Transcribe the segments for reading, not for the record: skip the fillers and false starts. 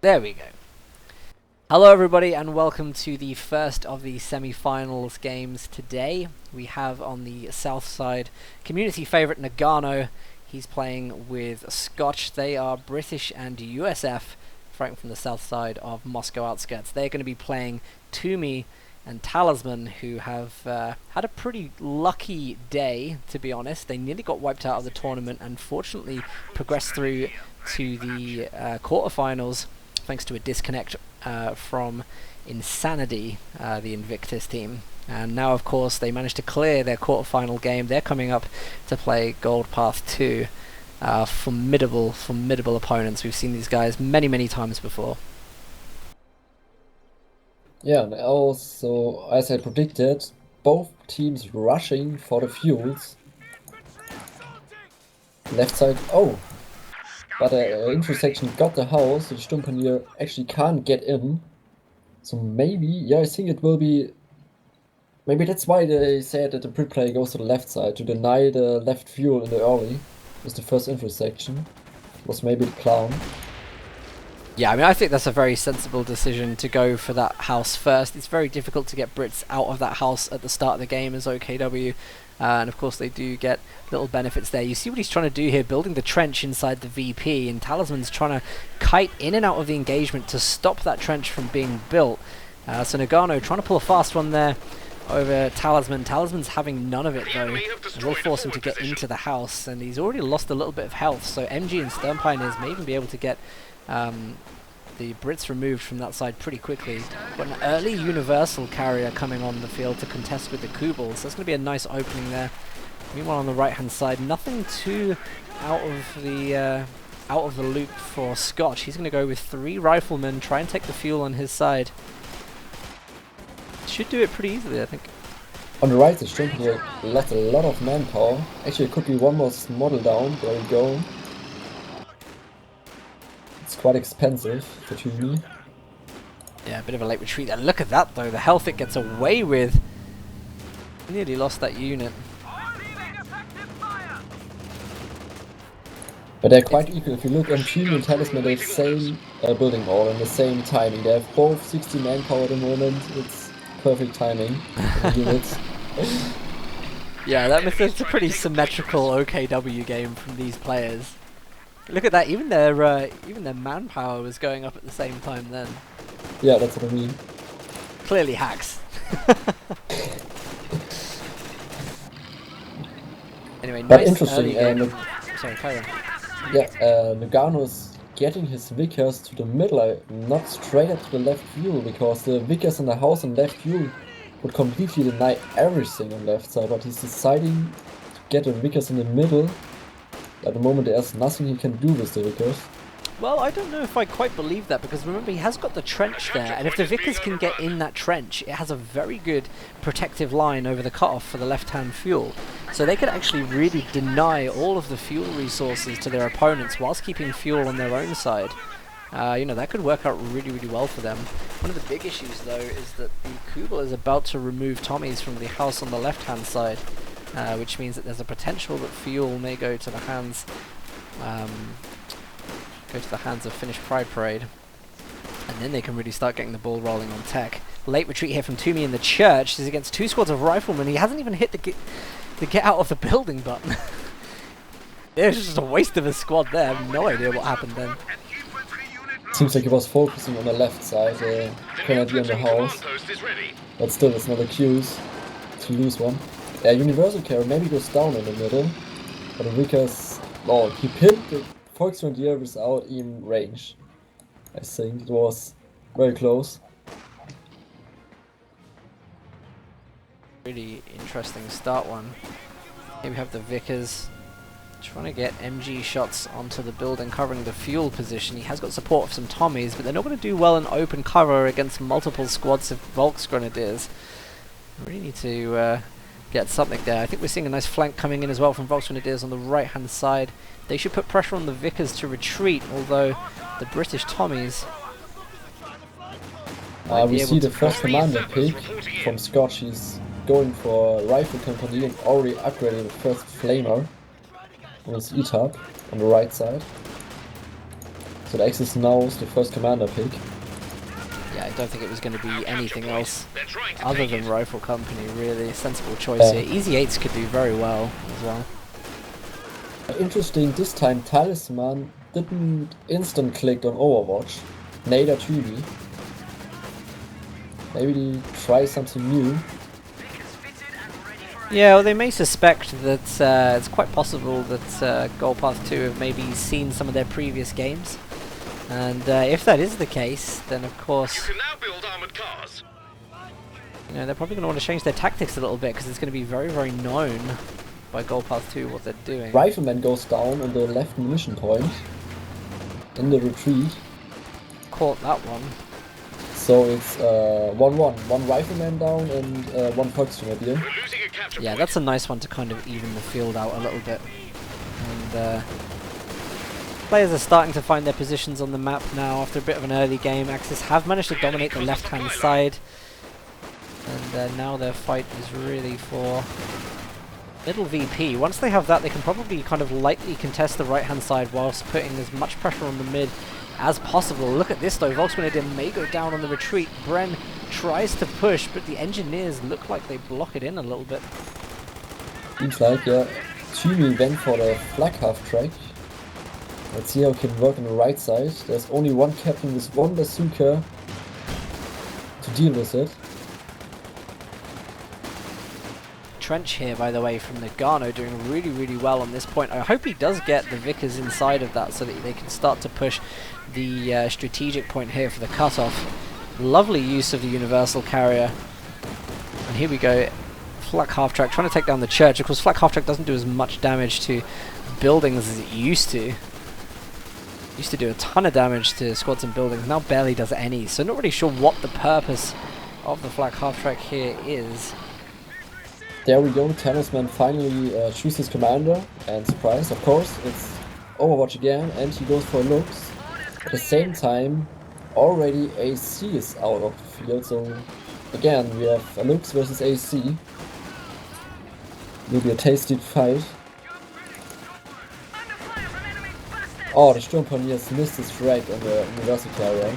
There we go. Hello everybody and welcome to the first of the semi-finals games today. We have on the south side community favourite Nagano. He's playing with Scotch. They are British and USF, fighting from the south side of Moscow outskirts. They're going to be playing Toomey and Talisman, who have had a pretty lucky day, to be honest. They nearly got wiped out of the tournament and fortunately progressed through to the quarterfinals thanks to a disconnect from Insanity, the Invictus team. And now, of course, they managed to clear their quarterfinal game. They're coming up to play GoldPath 2. Formidable opponents. We've seen these guys many times before. Yeah, and also, as I predicted, both teams rushing for the fuels. Left side, oh! But the intersection got the house, so the Sturmpanther actually can't get in. So maybe, yeah, I think it will be... Maybe that's why they said that the Brit player goes to the left side, to deny the left fuel in the early. With the first intersection. Was maybe the plan. Yeah, I mean, I think that's a very sensible decision to go for that house first. It's very difficult to get Brits out of that house at the start of the game as OKW. And of course they do get little benefits there. You see what he's trying to do here, building the trench inside the VP, and Talisman's trying to kite in and out of the engagement to stop that trench from being built. So Nagano trying to pull a fast one there over Talisman. Talisman's having none of it though. It will force him to get into the house, and he's already lost a little bit of health, so MG and Sturmpanther may even be able to get the Brits removed from that side pretty quickly. Got an early universal carrier coming on the field to contest with the Kubel, so that's going to be a nice opening there. Meanwhile on the right hand side, nothing too out of the loop for Scotch. He's going to go with 3 riflemen, try and take the fuel on his side. Should do it pretty easily, I think. On the right, the Sturmpanther left a lot of manpower. Actually, it could be one more model down. There we go. It's quite expensive for Toomey. Yeah, a bit of a late retreat there. Look at that though, the health it gets away with. Nearly lost that unit. But they're quite equal. If you look on Toomey and Talisman, they have the same building order and the same timing. They have both 60 manpower at the moment. It's perfect timing for the units. Yeah, that's a pretty symmetrical OKW game from these players. Look at that, even their manpower was going up at the same time then. Yeah, that's what I mean. Clearly hacks. Anyway, but nice interesting, sorry, carry on. Yeah, Nagano's getting his Vickers to the middle, not straight up to the left view, because the Vickers in the house and left view would completely deny everything on left side, but he's deciding to get the Vickers in the middle. At the moment there's nothing he can do with the Vickers. Well, I don't know if I quite believe that, because remember he has got the trench there, and if the Vickers can get in that trench, it has a very good protective line over the cutoff for the left-hand fuel. So they could actually really deny all of the fuel resources to their opponents whilst keeping fuel on their own side. You know, that could work out really well for them. One of the big issues though is that the Kubel is about to remove Tommies from the house on the left-hand side. Which means that there's a potential that fuel may go to the hands of Finnish Pride Parade, and then they can really start getting the ball rolling on tech. Late retreat here from Toomey in the church. He's against 2 squads of riflemen. He hasn't even hit the get out of the building button. It was just a waste of a squad there. I have no idea what happened then. Seems like he was focusing on the left side, currently on the house, but still it's not an excuse to lose one. Universal carry maybe goes down in the middle, but the Vickers, oh, he pinned the Volksgrenadier without even range. I think it was very close. Really interesting start one. Here we have the Vickers trying to get MG shots onto the building, covering the fuel position. He has got support of some Tommies, but they're not going to do well in open cover against multiple squads of Volksgrenadiers. Really need to get something there. I think we're seeing a nice flank coming in as well from Volksgrenadiers on the right hand side. They should put pressure on the Vickers to retreat, although the British Tommies we see the first commander pick from Scotch. He's going for rifle company and already upgraded the first flamer on his E-Tab on the right side. So the Axis now is the first commander pick. Yeah, I don't think it was going to be anything else other than Rifle Company, really. Sensible choice here. Easy 8s could do very well as well. Interesting, this time Talisman didn't instant click on Overwatch. Nader Tubi. Maybe try something new. Yeah, well, they may suspect that it's quite possible that GoldPath 2 have maybe seen some of their previous games. And if that is the case, then of course, you can now build armored cars. You know, they're probably going to want to change their tactics a little bit, because it's going to be very, very known by GoldPath 2 what they're doing. Rifleman goes down on the left munition point in the retreat. Caught that one. So it's 1-1. One Rifleman down and one Volksgrenadier. Yeah, that's a nice one to kind of even the field out a little bit. And players are starting to find their positions on the map now after a bit of an early game. Axis have managed to dominate the left-hand side. And now their fight is really for little VP. Once they have that, they can probably kind of lightly contest the right-hand side whilst putting as much pressure on the mid as possible. Look at this though, Volksgrenadier may go down on the retreat. Bren tries to push, but the engineers look like they block it in a little bit. Seems like, yeah. Tumi went for the flag half track. Let's see how it can work on the right side. There's only one captain with one bazooka to deal with it. Trench here, by the way, from Nagano, doing really, really well on this point. I hope he does get the Vickers inside of that so that they can start to push the strategic point here for the cutoff. Lovely use of the universal carrier. And here we go. Flak half track trying to take down the church. Of course, flak half track doesn't do as much damage to buildings as it used to. Used to do a ton of damage to squads and buildings. Now barely does any. So not really sure what the purpose of the flak half track here is. There we go, Talisman finally chooses commander, and surprise, of course, it's Overwatch again, and he goes for looks. At the same time, already AC is out of the field, so again, we have a looks versus AC. Will be a tasty fight. Oh, the Sturmpanther missed his frag on the universal carrier.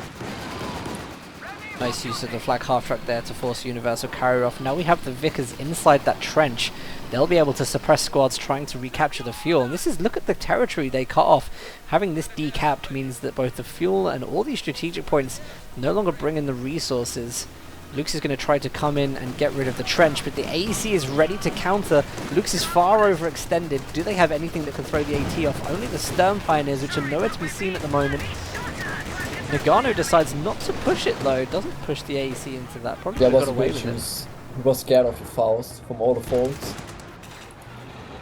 Nice use of the flak half track there to force the universal carrier off. Now we have the Vickers inside that trench. They'll be able to suppress squads trying to recapture the fuel. And this is, look at the territory they cut off. Having this decapped means that both the fuel and all these strategic points no longer bring in the resources. Lux is going to try to come in and get rid of the trench, but the AEC is ready to counter. Lux is far overextended. Do they have anything that can throw the AT off? Only the Sturmpanther, which are nowhere to be seen at the moment. Nagano decides not to push it though, doesn't push the AEC into that. Probably got away with it. He was scared of the Faust from all the faults.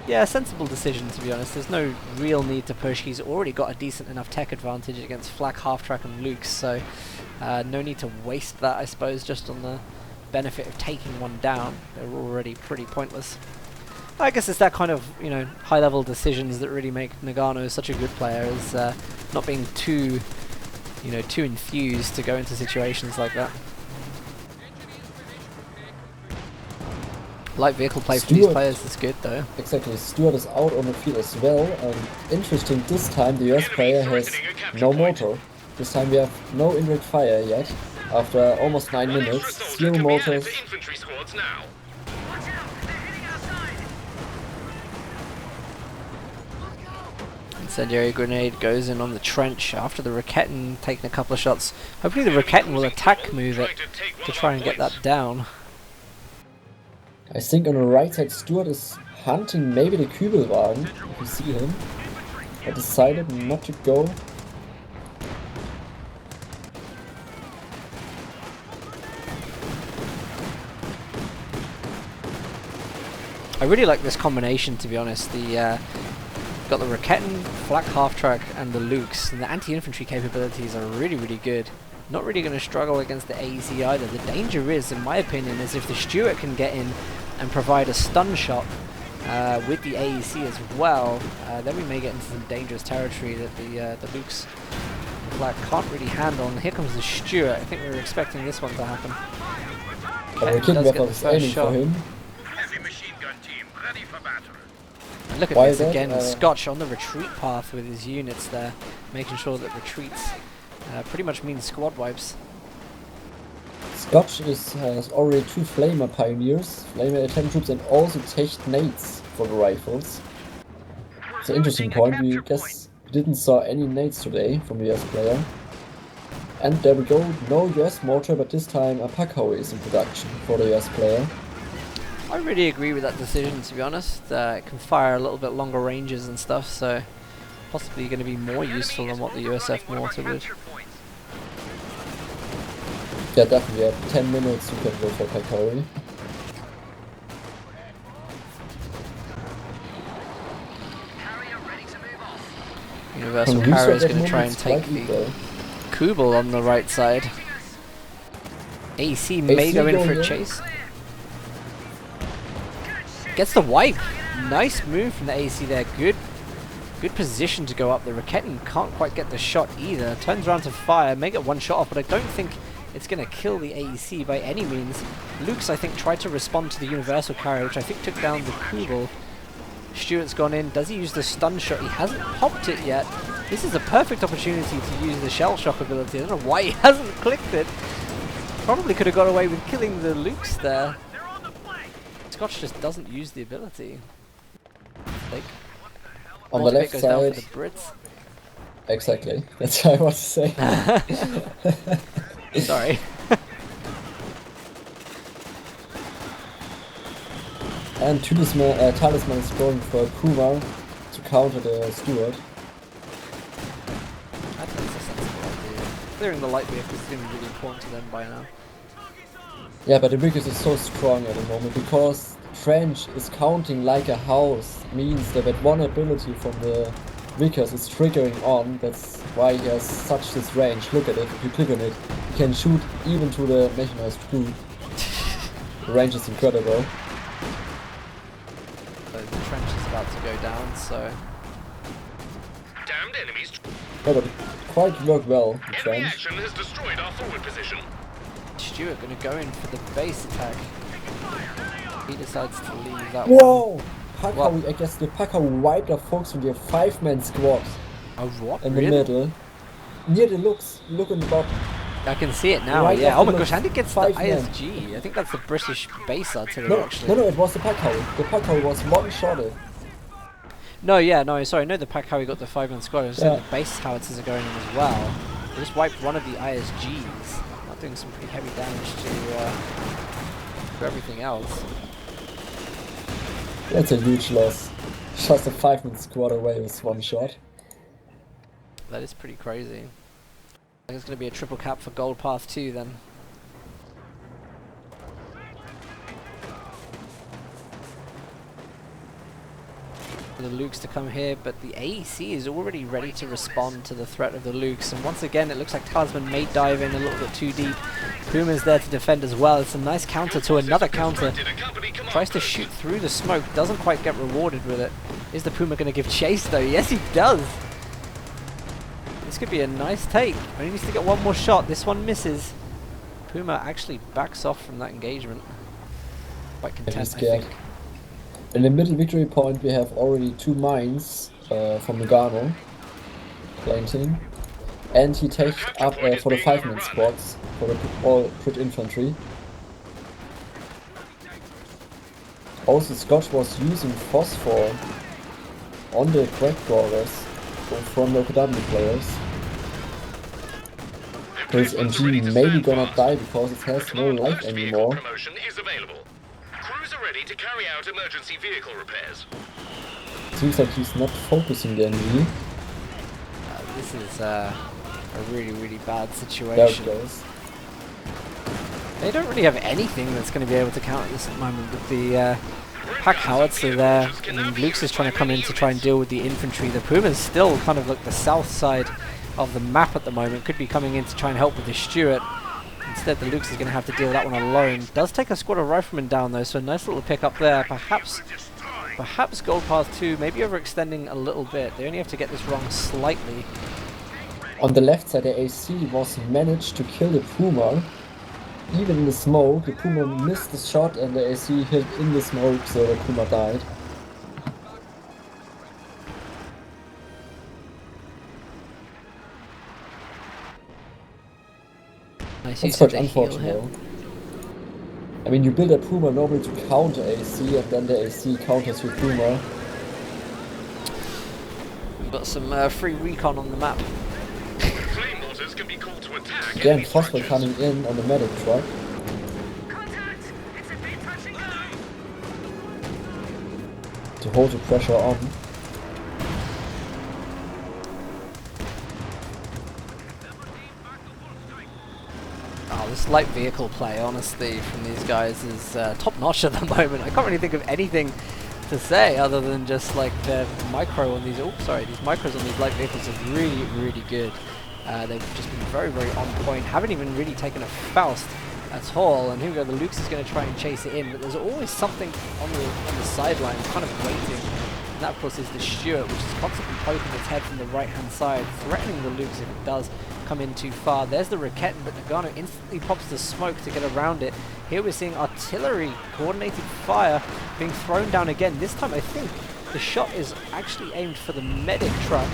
Yeah, sensible decision to be honest. There's no real need to push. He's already got a decent enough tech advantage against Flak, Half-Track and Lux, so no need to waste that, I suppose, just on the benefit of taking one down. They're already pretty pointless. I guess it's that kind of, you know, high-level decisions that really make Nagano such a good player, is not being too, you know, too enthused to go into situations like that. Light vehicle play for these players is good though. Exactly, Stewart is out on the field as well, and interesting, this time the US player has no motor. This time we have no indirect fire yet, after almost 9 minutes, 0 motors. Incendiary grenade goes in on the trench after the Raketen taking a couple of shots. Hopefully the Raketen will attack move it to try and get that down. I think on the right side Stewart is hunting maybe the Kübelwagen, if you see him. I decided not to go. I really like this combination, to be honest. The got the Raketen, Flak Half-Track and the Lux, and the anti-infantry capabilities are really, really good. Not really going to struggle against the AEC either. The danger is, in my opinion, is if the Stuart can get in and provide a stun shot with the AEC as well, then we may get into some dangerous territory that the Lux Flak can't really handle. And here comes the Stuart. I think we were expecting this one to happen. Raketen does get the first shot. For him. And look at this again, Scotch on the retreat path with his units there. making sure that retreats pretty much means squad wipes. Scotch has already 2 Flamer Pioneers, Flamer attempt troops, and also Techt nades for the rifles. It's an interesting point. We guess we didn't saw any nades today from the US player. And there we go, no US mortar, but this time a Pakhoe is in production for the US player. I really agree with that decision, to be honest. It can fire a little bit longer ranges and stuff, so possibly going to be more useful than what the USF mortar would. Yeah, definitely. At 10 minutes you can go for Pakhoe. Universal Carrier is going to try and take the Kubel on the right side. AC may go in for a chase. Gets the wipe. Nice move from the AC there. Good position to go up. The Raketin can't quite get the shot either. Turns around to fire, may get one shot off, but I don't think it's going to kill the AEC by any means. Luke's, I think, tried to respond to the Universal Carrier, which I think took down the Kubel. Stuart's gone in. Does he use the stun shot? He hasn't popped it yet. This is a perfect opportunity to use the shell shock ability. I don't know why he hasn't clicked it. Probably could have got away with killing the Lukes there. Scotch just doesn't use the ability. On the left goes side, down for the Brits. Exactly, that's what I want to say. Sorry. And Talisman is going for Puma to counter the Stuart. I think it's a sensible idea. Clearing the light vehicles is going to be really important to them by now. Yeah, but the Vickers is so strong at the moment because Trench is counting like a house. Means that one ability from the Vickers is triggering on. That's why he has such this range. Look at it, if you click on it, you can shoot even to the mechanized crew. The range is incredible. So the trench is about to go down, so... Damned enemies. Yeah, but it quite worked well, the Enemy trench. action has destroyed our forward position. Stuart going to go in for the base attack. He decides to leave that one. Whoa! Pakhoe, I guess the Pakhoe wiped out folks with their 5-man squad Oh, what? in Really? the middle. Near the looks, look in the bottom. I can see it now, Right yeah. after Oh my the gosh, and it gets the 5 men. ISG. I think that's the British base artillery, No, actually. no, it was the Pakhoe. The Pakhoe was one-shotted. No, yeah, no, sorry. No, the pack how we got the 5-man squad. I was saying Yeah. the base howitzers are going in as well. They just wiped one of the ISGs. Not doing some pretty heavy damage to everything else. That's a huge loss. Just a 5-man squad away with one shot. That is pretty crazy. I think it's going to be a triple cap for GoldPath 2 then. For the Lukes to come here, but the AEC is already ready to respond to the threat of the Lukes, and once again it looks like Talisman may dive in a little bit too deep. Puma's there to defend as well. It's a nice counter to another counter. Tries to shoot through the smoke, doesn't quite get rewarded with it. Is the Puma going to give chase though? Yes, he does! This could be a nice take. Only needs to get one more shot. This one misses. Puma actually backs off from that engagement. Quite content, I think. In the middle victory point we have already 2 mines from Lugano playing team. And he takes up for the 5-man squads, for the all crit infantry. Also Scotch was using phosphor on the crack crawlers from the OKW players. His MG maybe gonna die because it has no life anymore. Promotion is available. Crews are ready to carry out emergency vehicle repairs. Seems like he's not focusing the MG. This is a really, really bad There it situation. goes. They don't really have anything that's going to be able to counter this at the moment with the pack howitzer there. I mean, Luke's is trying to come in to try and deal with the infantry. The Puma's still kind of like the south side of the map at the moment. Could be coming in to try and help with the Stuart. Instead, the Luke's is going to have to deal with that one alone. Does take a squad of riflemen down though, so a nice little pick up there. Perhaps GoldPath 2 maybe overextending a little bit. They only have to get this wrong slightly. On the left side, the AC was managed to kill the Puma. Even in the smoke, the Puma missed the shot and the AC hit in the smoke, so the Puma died. Nice That's use of quite the heal here. unfortunate. I mean, you build a Puma normally to counter AC, and then the AC counters your Puma. We've got some free recon on the map. Flame mortars can be called to attack Again, enemy Phosphor structures. coming in on the medic truck. Contact! It's a bit touch and go! To hold the pressure on. Oh, this light vehicle play, honestly, from these guys is top notch at the moment. I can't really think of anything to say other than just like the micro on these. Oh, sorry, these micros on these light vehicles are really, really good. They've just been very, very on point. Haven't even really taken a Faust at all. And here we go. The Lukes is going to try and chase it in, but there's always something on the sideline, kind of waiting. And that, of course, is the Stuart, which is constantly poking its head from the right-hand side, threatening the Lukes if it does come in too far. There's the Raketten, but Nagano instantly pops the smoke to get around it. Here we're seeing artillery, coordinated fire, being thrown down again. This time I think the shot is actually aimed for the medic truck.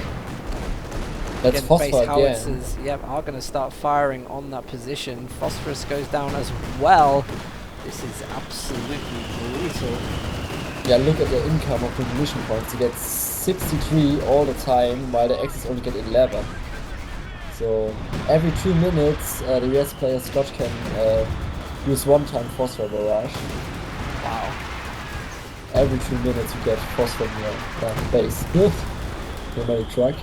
That's Again, Phosphor base again. howitzers, yep, are going to start firing on that position. Phosphorus goes down as well. This is absolutely brutal. Yeah, look at the income of the mission points. You get 63 all the time, while the Axis only get 11. So every 2 minutes, the US player Scotch can use one-time Phosphor barrage. Wow. Every 2 minutes you get Phosphor in your base. The medic truck.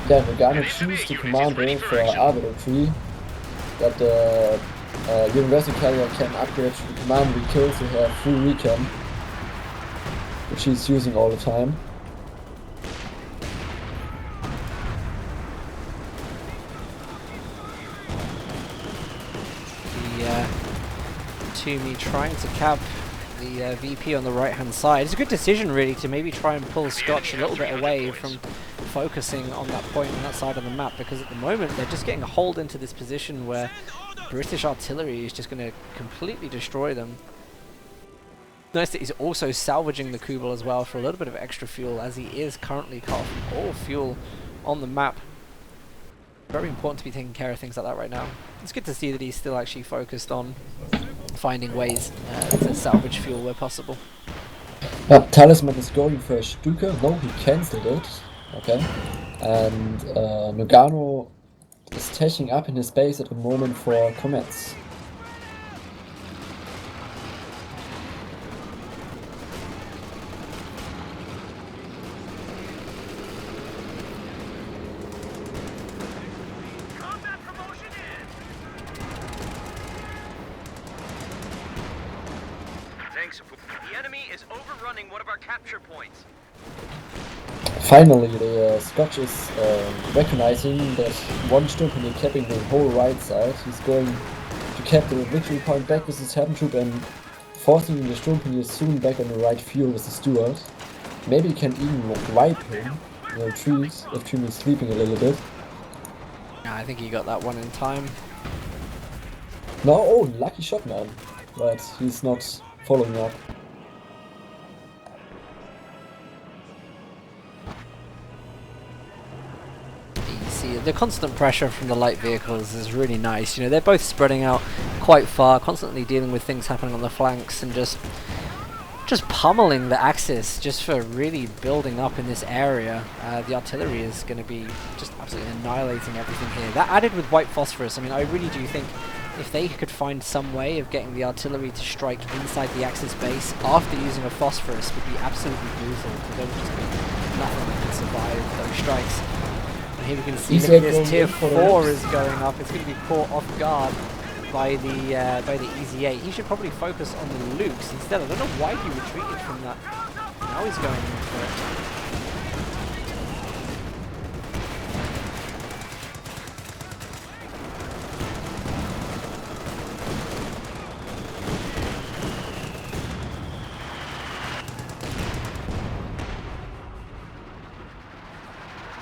Yeah, Nagano choose the commander for Arbiter tree that the Universal Carrier can upgrade to the commander he kills to have full recon, which he's using all the time. Toomey trying to cap the VP on the right hand side. It's a good decision really to maybe try and pull Scotch a little bit away from focusing on that point on that side of the map, because at the moment they're just getting a hold into this position where British artillery is just going to completely destroy them. Nice that he's also salvaging the Kubel as well for a little bit of extra fuel, as he is currently cut off from all fuel on the map. Very important to be taking care of things like that right now. It's good to see that he's still actually focused on finding ways to salvage fuel where possible. Talisman is going for a Stuka. No, he cancelled it. Okay. And Nagano is tashing up in his base at the moment for comets. The enemy is overrunning one of our capture points. Finally, the Scotch is recognizing that one Sturmpanther capping the whole right side. He's going to cap the victory point back with his Heaven Troop and forcing the Sturmpanther soon back on the right field with the Stuart. Maybe he can even wipe him in the trees if Toomey is sleeping a little bit. I think he got that one in time. No, oh, lucky shot, man. But he's not following up. You see, the constant pressure from the light vehicles is really nice. You know, they're both spreading out quite far, constantly dealing with things happening on the flanks and just pummeling the Axis just for really building up in this area. The artillery is going to be just absolutely annihilating everything here. That added with white phosphorus, I mean, I really do think if they could find some way of getting the artillery to strike inside the Axis base after using a phosphorus would be absolutely brutal, because there would just be nothing that could survive those strikes. And here we can see that this tier 4 is going up. It's going to be caught off guard by the Easy 8. He should probably focus on the Lukes instead. I don't know why he retreated from that. Now he's going in for it.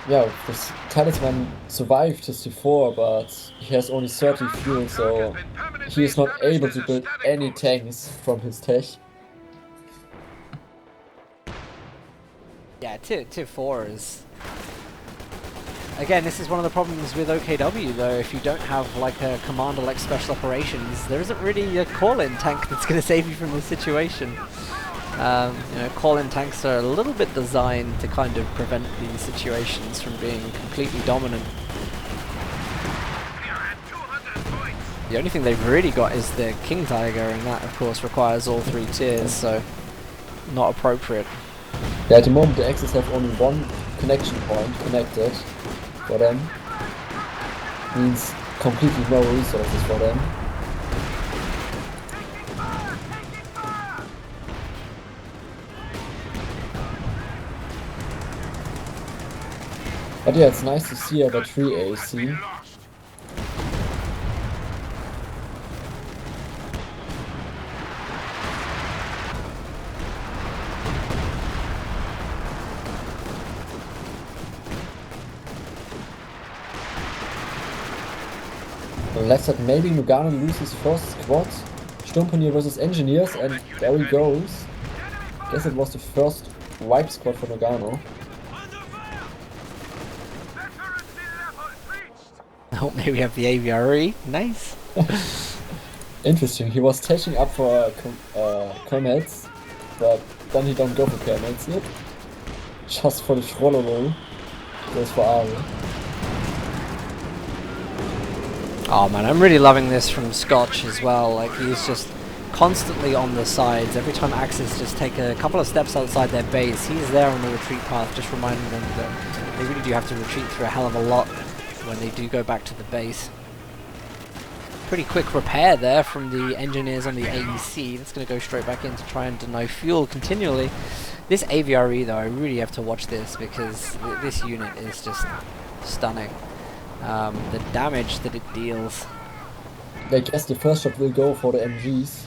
Yeah, this Talisman survived his T4, but he has only 30 fuel, so he is not able to build any tanks from his tech. Yeah, tier 4 is again, this is one of the problems with OKW though. If you don't have like a commander like Special Operations, there isn't really a call-in tank that's going to save you from this situation. You know, call-in tanks are a little bit designed to kind of prevent these situations from being completely dominant. The only thing they've really got is the King Tiger, and that of course requires all 3 tiers, so not appropriate. Yeah, at the moment the Axis have only one connection point connected for them. Means completely no resources for them. But yeah, it's nice to see about 3 AC. Let's say maybe Nogano loses first squad. Sturmpanther versus Engineers, and there he goes. Guess it was the first wipe squad for Nogano. Oh, maybe we have the AVRE. Nice. Interesting. He was taking up for Comets, but then he don't go for Comets yet. Just for the Schrollolo. Goes for Ari. Oh man, I'm really loving this from Scotch as well. Like, he's just constantly on the sides. Every time Axis just take a couple of steps outside their base, he's there on the retreat path, just reminding them that they really do have to retreat through a hell of a lot when they do go back to the base. Pretty quick repair there from the engineers on the AEC. That's going to go straight back in to try and deny fuel continually. This AVRE though, I really have to watch this because this unit is just stunning. The damage that it deals. I guess the first shot will go for the MGs.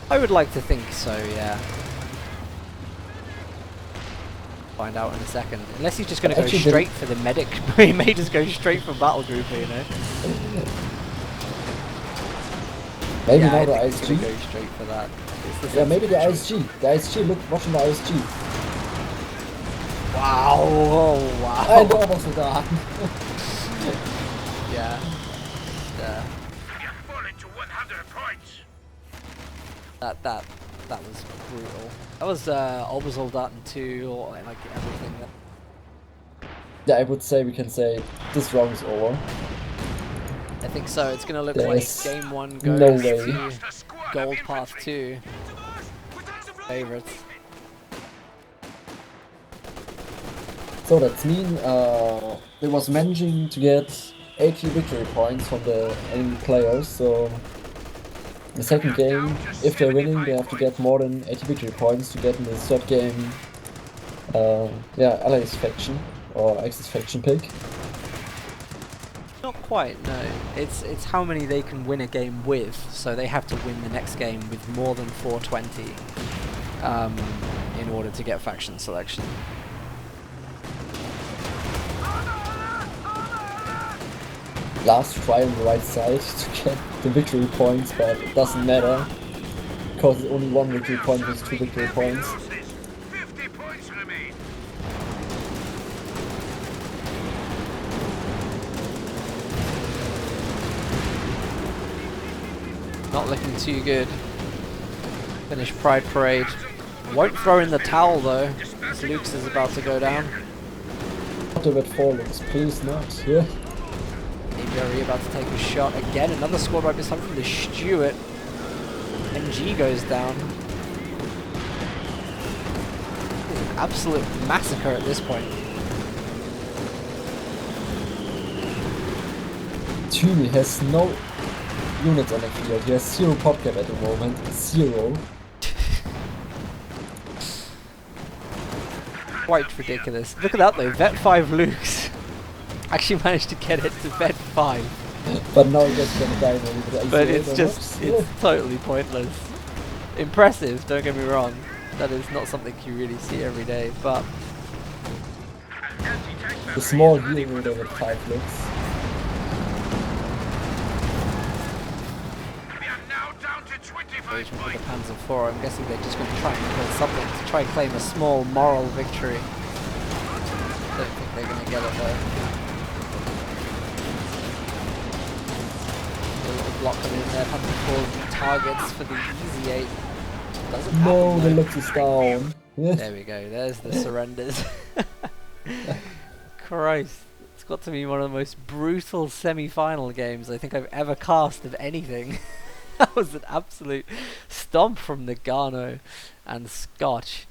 I would like to think so, yeah. Find out in a second. Unless he's just going to go straight for the medic. He may just go straight for battle grouper, you know. Maybe yeah, now the ISG. Go straight for that. Yeah, maybe the ISG. The ISG. Look, watching the ISG. Wow! Oh, wow! I know was da. Yeah. That was brutal. That was Obersoldaten 2, or like everything. Yeah, I would say we can say this round is over. I think so. It's gonna look There's like game 1 goes no way. to GoldPath 2. Favorites. So that means they was managing to get 80 victory points from the enemy players, so in the second game, if they're winning, they have to get more than 80 victory points to get in the third game, yeah, Allies faction, or Axis faction pick. Not quite, no. It's how many they can win a game with, so they have to win the next game with more than 420 in order to get faction selection. Last try on the right side to get the victory points, but it doesn't matter because it's only one victory point with 2 victory points. 50 points remain. Not looking too good. Finnish Pride Parade. Won't throw in the towel though, as Luke's is about to go down. Not a bit forwards, please not. Yeah. AVRE about to take a shot again. Another squad wipe this time from the Stuart. MG goes down. It's an absolute massacre at this point. Tuni has no units on the field. He has 0 pop cap at the moment. 0. Quite ridiculous. Look at that though, Vet 5 Luke's actually managed to get it to Vet 5. But now he gets gonna die maybe. But it's just, it's totally pointless. Impressive, don't get me wrong. That is not something you really see every day, but... The small unit with 5 looks. Engagement with the Panzer IV. I'm guessing they're just going to try and kill something to try and claim a small moral victory. Don't think they're going to get it though. block coming in there, having to cause targets for the easy 8. Doesn't No, happen, the though. Lux is down. There we go, there's the surrenders. Christ, it's got to be one of the most brutal semi-final games I think I've ever cast of anything. That was an absolute stomp from Nagano and Scotch.